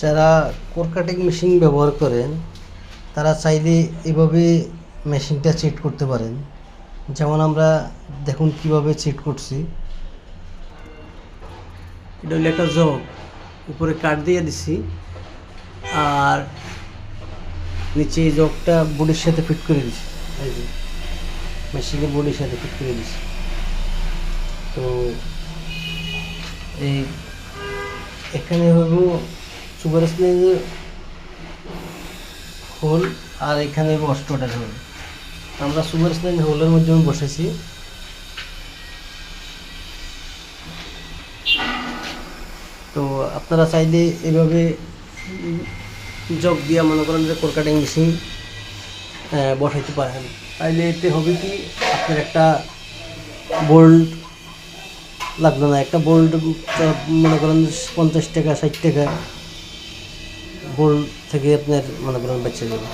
যারা core cutting machine ব্যবহার করেন তারা চাইলে এভাবে মেশিনটা চেট করতে পারেন। যেমন আমরা দেখুন কিভাবে চেট করছি। এটা হলো একটা জগ, উপরে কাট দিয়ে দিছি আর নিচে এই জগটা বডির সাথে ফিট করে দিছি। এই যে মেশিনের বডির সাথে ফিট করে দিছি। তো এই এখানে হলো সুপার স্প্লেজের হোল আর এখানে অস্ট্রোটার হোল। আমরা সুপার স্প্লেজ হোলের মধ্যে বসেছি। তো আপনারা চাইলে এভাবে জগ দিয়ে মনে করেন যে কোর কাটিং মেশিন বসাইতে পারেন। তাইলে এতে হবে কি, আপনার একটা বোল্ট লাগবে না। একটা বোল্ট মনে করেন 50 টাকা 60 টাকা বোল্ট থেকে আপনার মনে করেন বেঁচে যাবে।